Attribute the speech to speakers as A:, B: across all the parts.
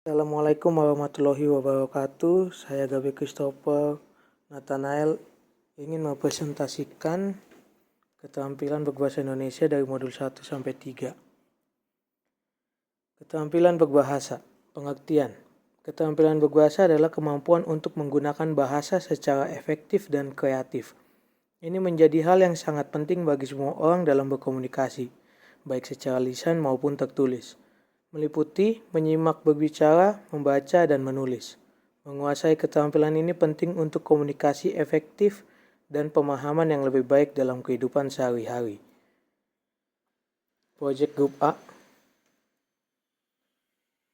A: Assalamualaikum warahmatullahi wabarakatuh. Saya Gabriel Christopher Nathanael ingin mempresentasikan keterampilan berbahasa Indonesia dari modul 1 sampai 3. Keterampilan berbahasa. Pengertian. Keterampilan berbahasa adalah kemampuan untuk menggunakan bahasa secara efektif dan kreatif. Ini menjadi hal yang sangat penting bagi semua orang dalam berkomunikasi, baik secara lisan maupun tertulis. Meliputi menyimak, berbicara, membaca, dan menulis. Menguasai keterampilan ini penting untuk komunikasi efektif dan pemahaman yang lebih baik dalam kehidupan sehari-hari. Project Group A.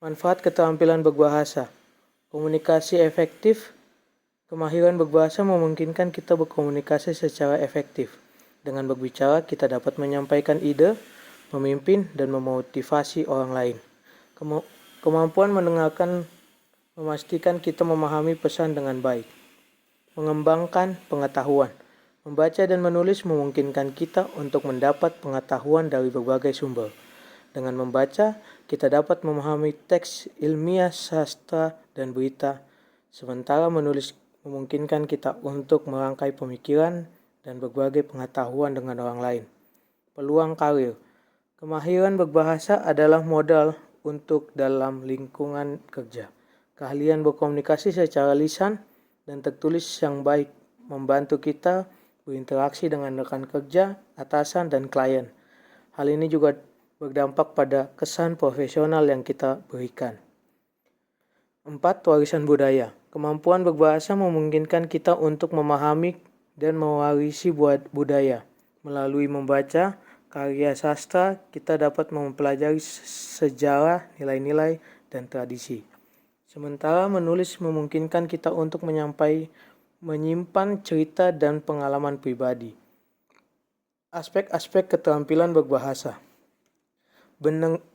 A: Manfaat keterampilan berbahasa. Komunikasi efektif. Kemahiran berbahasa memungkinkan kita berkomunikasi secara efektif. Dengan berbicara, kita dapat menyampaikan ide, memimpin, dan memotivasi orang lain. Kemampuan mendengarkan memastikan kita memahami pesan dengan baik. Mengembangkan pengetahuan. Membaca dan menulis memungkinkan kita untuk mendapat pengetahuan dari berbagai sumber. Dengan membaca, kita dapat memahami teks ilmiah, sastra, dan berita. Sementara menulis memungkinkan kita untuk merangkai pemikiran dan berbagai pengetahuan dengan orang lain. Peluang karir. Kemahiran berbahasa adalah modal untuk dalam lingkungan kerja. Keahlian berkomunikasi secara lisan dan tertulis yang baik membantu kita berinteraksi dengan rekan kerja, atasan, dan klien. Hal ini juga berdampak pada kesan profesional yang kita berikan. 4. Warisan budaya. Kemampuan berbahasa memungkinkan kita untuk memahami dan mewarisi budaya. Melalui membaca karya sastra, kita dapat mempelajari sejarah, nilai-nilai, dan tradisi. Sementara menulis memungkinkan kita untuk menyimpan cerita dan pengalaman pribadi. Aspek-aspek keterampilan berbahasa.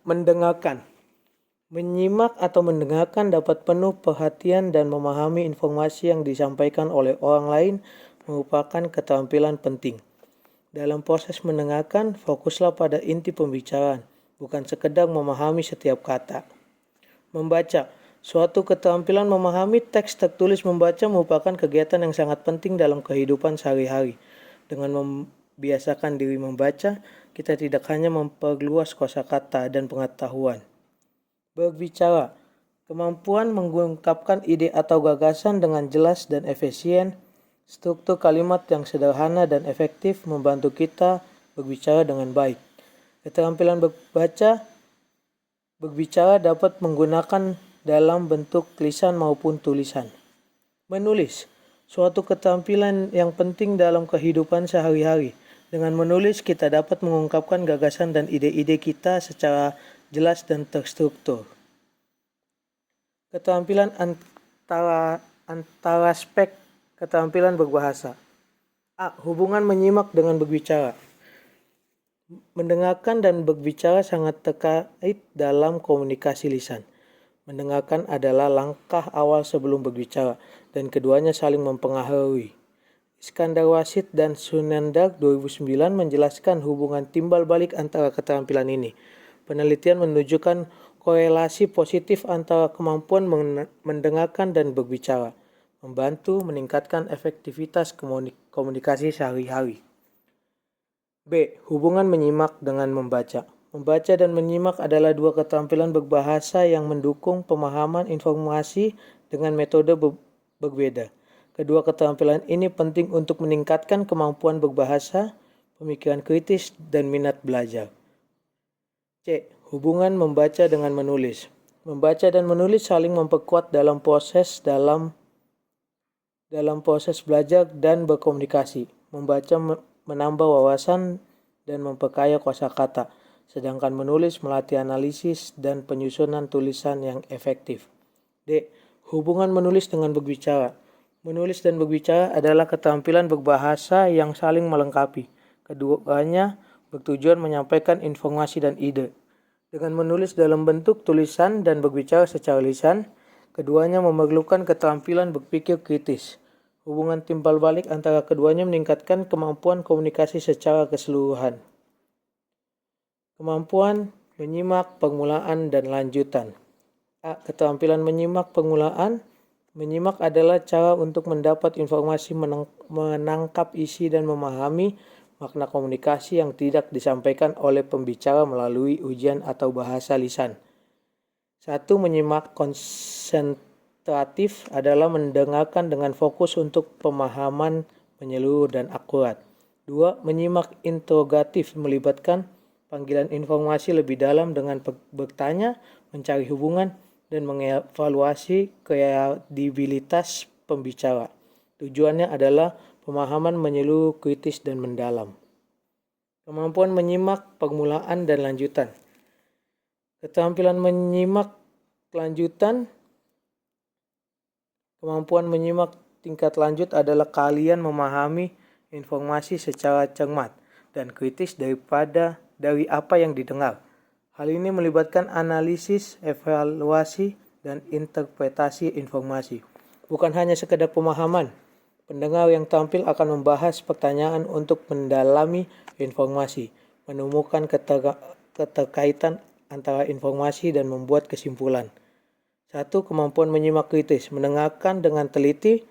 A: Mendengarkan. Menyimak atau mendengarkan dapat penuh perhatian dan memahami informasi yang disampaikan oleh orang lain merupakan keterampilan penting. Dalam proses mendengarkan, fokuslah pada inti pembicaraan, bukan sekedar memahami setiap kata. Membaca. Suatu keterampilan memahami teks tertulis membaca merupakan kegiatan yang sangat penting dalam kehidupan sehari-hari. Dengan membiasakan diri membaca, kita tidak hanya memperluas kosakata dan pengetahuan. Berbicara. Kemampuan mengungkapkan ide atau gagasan dengan jelas dan efisien. Struktur kalimat yang sederhana dan efektif membantu kita berbicara dengan baik. Keterampilan berbicara dapat menggunakan dalam bentuk lisan maupun tulisan. Menulis. Suatu keterampilan yang penting dalam kehidupan sehari-hari. Dengan menulis, kita dapat mengungkapkan gagasan dan ide-ide kita secara jelas dan terstruktur. Keterampilan antara aspek keterampilan berbahasa. A. Hubungan menyimak dengan berbicara. Mendengarkan dan berbicara sangat terkait dalam komunikasi lisan. Mendengarkan adalah langkah awal sebelum berbicara, dan keduanya saling mempengaruhi. Iskandar Wasid dan Sunandar 2009 menjelaskan hubungan timbal balik antara keterampilan ini. Penelitian menunjukkan korelasi positif antara kemampuan mendengarkan dan berbicara, membantu meningkatkan efektivitas komunikasi sehari-hari. B. Hubungan menyimak dengan membaca. Membaca dan menyimak adalah dua keterampilan berbahasa yang mendukung pemahaman informasi dengan metode berbeda. Kedua keterampilan ini penting untuk meningkatkan kemampuan berbahasa, pemikiran kritis, dan minat belajar. C. Hubungan membaca dengan menulis. Membaca dan menulis saling memperkuat dalam proses belajar dan berkomunikasi. Membaca menambah wawasan dan memperkaya kosakata, sedangkan menulis melatih analisis dan penyusunan tulisan yang efektif. D. Hubungan menulis dengan berbicara. Menulis dan berbicara adalah keterampilan berbahasa yang saling melengkapi. Keduanya bertujuan menyampaikan informasi dan ide. Dengan menulis dalam bentuk tulisan dan berbicara secara lisan, keduanya memerlukan keterampilan berpikir kritis. Hubungan timbal balik antara keduanya meningkatkan kemampuan komunikasi secara keseluruhan. Kemampuan menyimak permulaan dan lanjutan. A. Keterampilan menyimak pengulaan. Menyimak adalah cara untuk mendapat informasi, menangkap isi, dan memahami makna komunikasi yang tidak disampaikan oleh pembicara melalui ujian atau bahasa lisan. 1. Menyimak konsentratif adalah mendengarkan dengan fokus untuk pemahaman menyeluruh dan akurat. 2. Menyimak interogatif melibatkan panggilan informasi lebih dalam dengan bertanya, mencari hubungan, dan mengevaluasi kredibilitas pembicara. Tujuannya adalah pemahaman menyeluruh, kritis, dan mendalam. Kemampuan menyimak permulaan dan lanjutan. Keterampilan menyimak lanjutan. Kemampuan menyimak tingkat lanjut adalah kalian memahami informasi secara cermat dan kritis dari apa yang didengar. Hal ini melibatkan analisis, evaluasi, dan interpretasi informasi. Bukan hanya sekedar pemahaman. Pendengar yang tampil akan membahas pertanyaan untuk mendalami informasi, menemukan keterkaitan antara informasi dan membuat kesimpulan. 1. Kemampuan menyimak kritis, mendengarkan dengan teliti,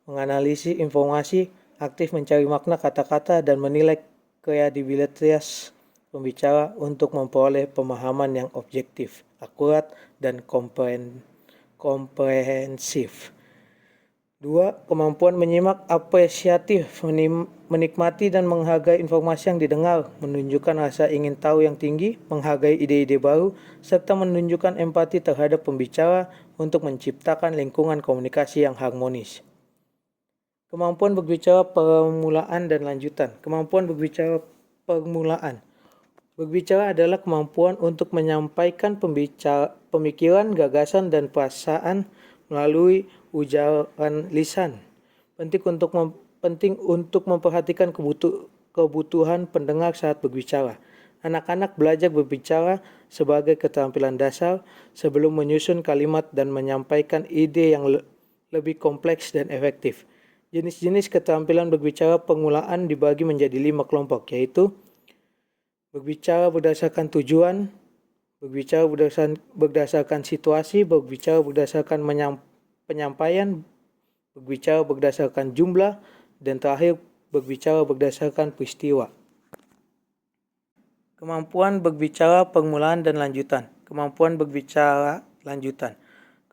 A: menganalisis informasi, aktif mencari makna kata-kata, dan menilai kredibilitas pembicara untuk memperoleh pemahaman yang objektif, akurat, dan komprehensif. 2. Kemampuan menyimak apresiatif, menikmati dan menghargai informasi yang didengar, menunjukkan rasa ingin tahu yang tinggi, menghargai ide-ide baru, serta menunjukkan empati terhadap pembicara untuk menciptakan lingkungan komunikasi yang harmonis. Kemampuan berbicara permulaan dan lanjutan. Kemampuan berbicara permulaan. Berbicara adalah kemampuan untuk menyampaikan pemikiran, gagasan, dan perasaan melalui ujaran lisan. Penting untuk memperhatikan kebutuhan pendengar saat berbicara. Anak-anak belajar berbicara sebagai keterampilan dasar sebelum menyusun kalimat dan menyampaikan ide yang lebih kompleks dan efektif. Jenis-jenis keterampilan berbicara permulaan dibagi menjadi 5 kelompok, yaitu berbicara berdasarkan tujuan, berbicara berdasarkan situasi, berbicara berdasarkan penyampaian, berbicara berdasarkan jumlah, dan terakhir berbicara berdasarkan peristiwa. Kemampuan berbicara permulaan dan lanjutan. Kemampuan berbicara lanjutan.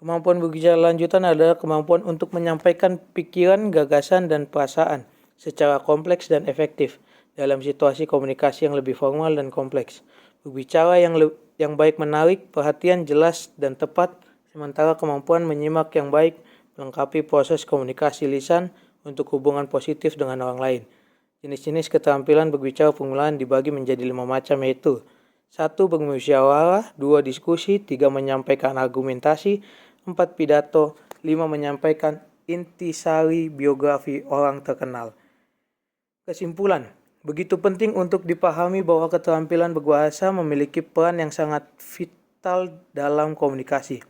A: Kemampuan berbicara lanjutan adalah kemampuan untuk menyampaikan pikiran, gagasan, dan perasaan secara kompleks dan efektif dalam situasi komunikasi yang lebih formal dan kompleks. Berbicara yang baik menarik perhatian, jelas, dan tepat, sementara kemampuan menyimak yang baik melengkapi proses komunikasi lisan untuk hubungan positif dengan orang lain. Jenis-jenis keterampilan berbicara permulaan dibagi menjadi 5 macam, yaitu 1. Bermusyawarah, 2. Diskusi, 3. Menyampaikan argumentasi, 4. Pidato, 5. Menyampaikan intisari biografi orang terkenal. Kesimpulan, begitu penting untuk dipahami bahwa keterampilan berbahasa memiliki peran yang sangat vital dalam komunikasi.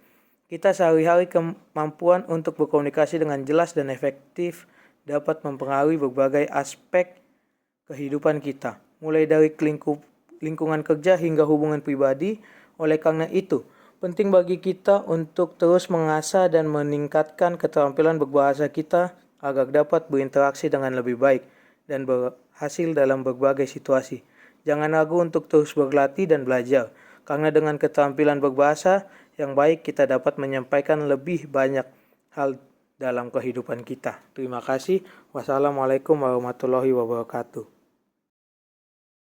A: Kita sehari-hari kemampuan untuk berkomunikasi dengan jelas dan efektif dapat mempengaruhi berbagai aspek kehidupan kita, mulai dari lingkungan kerja hingga hubungan pribadi. Oleh karena itu, penting bagi kita untuk terus mengasah dan meningkatkan keterampilan berbahasa kita agar dapat berinteraksi dengan lebih baik dan berhasil dalam berbagai situasi. Jangan ragu untuk terus berlatih dan belajar, karena dengan keterampilan berbahasa yang baik kita dapat menyampaikan lebih banyak hal dalam kehidupan kita. Terima kasih. Wassalamualaikum warahmatullahi wabarakatuh.